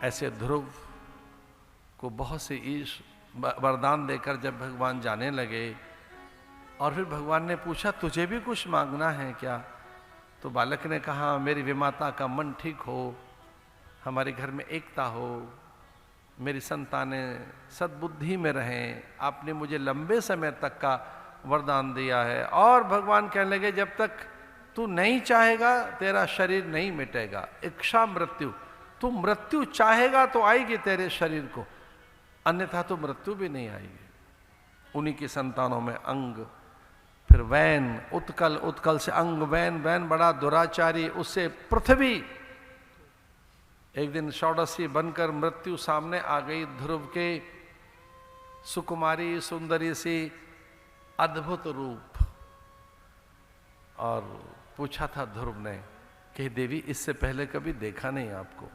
ऐसे ध्रुव को बहुत से ईश वरदान देकर जब भगवान जाने लगे और फिर भगवान ने पूछा तुझे भी कुछ मांगना है क्या? तो बालक ने कहा मेरी विमाता का मन ठीक हो, हमारे घर में एकता हो, मेरी संतानें सद्बुद्धि में रहें। आपने मुझे लंबे समय तक का वरदान दिया है। और भगवान कहने लगे जब तक तू नहीं चाहेगा तेरा शरीर नहीं मिटेगा। इच्छा मृत्यु, तू मृत्यु चाहेगा तो आएगी तेरे शरीर को, अन्यथा तो मृत्यु भी नहीं आएगी। उन्हीं की संतानों में अंग, फिर वैन, उत्कल, उत्कल से अंग, वैन, वैन बड़ा दुराचारी, उससे पृथ्वी। एक दिन षोडशी बनकर मृत्यु सामने आ गई ध्रुव के, सुकुमारी सुंदरी सी अद्भुत रूप, और पूछा था ध्रुव ने कि देवी इससे पहले कभी देखा नहीं आपको।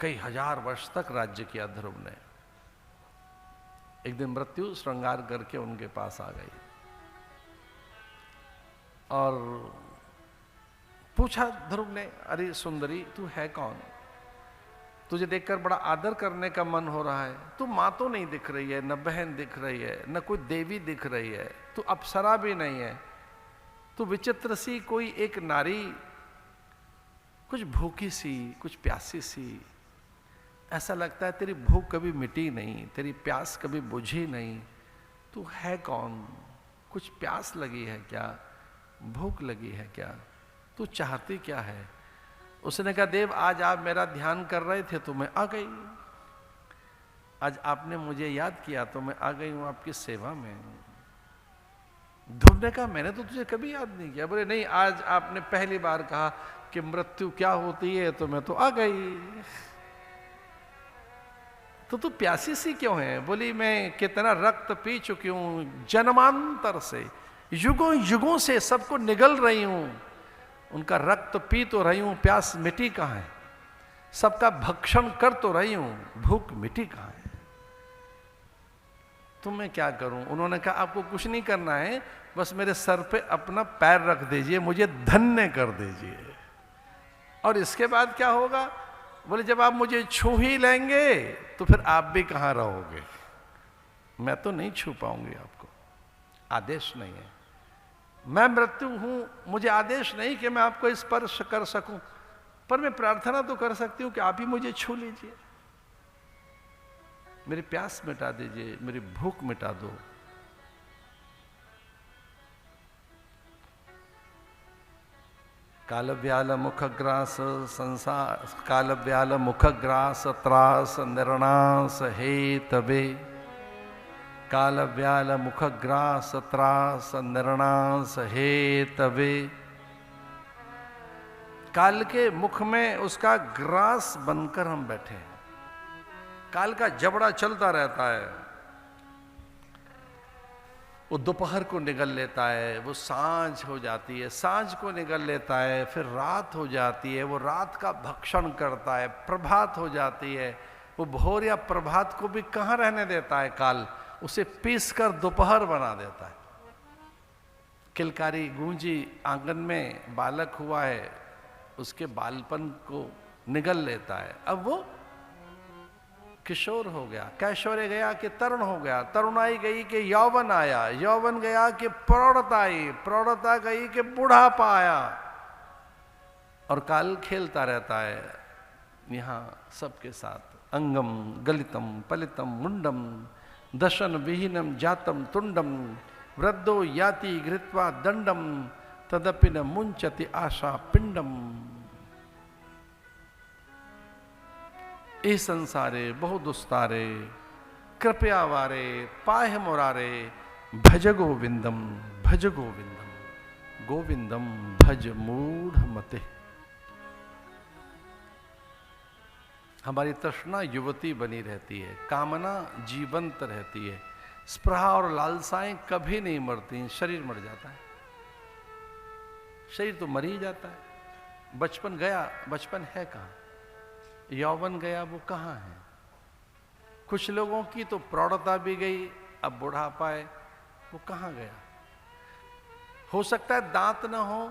कई हजार वर्ष तक राज्य किया ध्रुव ने। एक दिन मृत्यु श्रृंगार करके उनके पास आ गई और पूछा ध्रुव ने, अरे सुंदरी तू है कौन? तुझे देखकर बड़ा आदर करने का मन हो रहा है। तू माँ तो नहीं दिख रही है, न बहन दिख रही है, न कोई देवी दिख रही है, तू अप्सरा भी नहीं है, तू विचित्र सी कोई एक नारी, कुछ भूखी सी, कुछ प्यासी सी। ऐसा लगता है तेरी भूख कभी मिटी नहीं, तेरी प्यास कभी बुझी नहीं। तू है कौन? कुछ प्यास लगी है क्या? भूख लगी है क्या? तू चाहती क्या है? उसने कहा देव आज आप मेरा ध्यान कर रहे थे तो मैं आ गई, आज आपने मुझे याद किया तो मैं आ गई हूं आपकी सेवा में। ध्रुव ने कहा मैंने तो तुझे कभी याद नहीं किया। बोले नहीं, आज आपने पहली बार कहा कि मृत्यु क्या होती है तो मैं तो आ गई। तो तू प्यासी सी क्यों है? बोली मैं कितना रक्त पी चुकी हूं जन्मांतर से, युगों युगों से सबको निगल रही हूं, उनका रक्त पी तो रही हूं, प्यास मिटी कहां है? सबका भक्षण कर तो रही हूं, भूख मिटी कहां है? तो मैं क्या करूं? उन्होंने कहा आपको कुछ नहीं करना है, बस मेरे सर पे अपना पैर रख दीजिए, मुझे धन्य कर दीजिए। और इसके बाद क्या होगा? बोले जब आप मुझे छू ही लेंगे तो फिर आप भी कहां रहोगे? मैं तो नहीं छू पाऊंगी आपको, आदेश नहीं है। मैं मृत्यु हूं, मुझे आदेश नहीं कि मैं आपको स्पर्श कर सकूं, पर मैं प्रार्थना तो कर सकती हूं कि आप ही मुझे छू लीजिए, मेरी प्यास मिटा दीजिए, मेरी भूख मिटा दो। कालव्याल मुखग्रास संसार, कालव्याल मुखग्रास त्रास निर्णास हे तबे, कालव्याल मुखग्रास त्रास निर्णास हे तबे। काल के मुख में उसका ग्रास बनकर हम बैठे हैं। काल का जबड़ा चलता रहता है, वो दोपहर को निगल लेता है, वो सांझ हो जाती है, सांझ को निगल लेता है, फिर रात हो जाती है, वो रात का भक्षण करता है, प्रभात हो जाती है, वो भोर या प्रभात को भी कहाँ रहने देता है काल, उसे पीस कर दोपहर बना देता है। किलकारी गूंजी आंगन में, बालक हुआ है, उसके बालपन को निगल लेता है, अब वो किशोर हो गया, कैशोर गया कि तरुण हो गया, तरुणाई गई कि यौवन आया, यौवन गया कि प्रौढ़ता आई, प्रौढ़ता गई कि बुढ़ापा आया। और काल खेलता रहता है यहां सबके साथ। अंगम गलितम पलितम मुंडम दशन विहीनम जातम तुंडम वृद्धो याति घृत्वा दंडम तदपि न मुंचति आशा पिंडम। ए संसारे बहु दुस्तारे कृपया वारे पाह मुरारे भज गोविंदम भज गोविंदम गोविंदम भज मूढ़ मते। हमारी तृष्णा युवती बनी रहती है, कामना जीवंत रहती है, स्पृहा और लालसाएं कभी नहीं मरती। शरीर मर जाता है, शरीर तो मर ही जाता है। बचपन गया, बचपन है कहाँ? यौवन गया, वो कहाँ है? कुछ लोगों की तो प्रौढ़ता भी गई, अब बुढ़ापा है, वो कहाँ गया? हो सकता है दांत ना हो,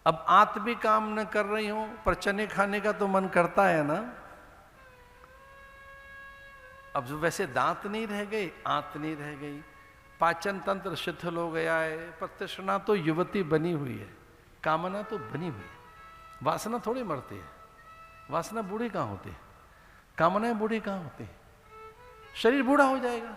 अब आंत भी काम न कर रही हो पर चने खाने का तो मन करता है ना। अब जो वैसे दांत नहीं रह गए, आंत नहीं रह गई, पाचन तंत्र शिथिल हो गया है, पर तृष्णा तो युवती बनी हुई है, कामना तो बनी हुई है। वासना थोड़ी मरती है, वासना बूढ़ी कहाँ होती है, कामनाएं बूढ़ी कहाँ होती है। शरीर बूढ़ा हो जाएगा,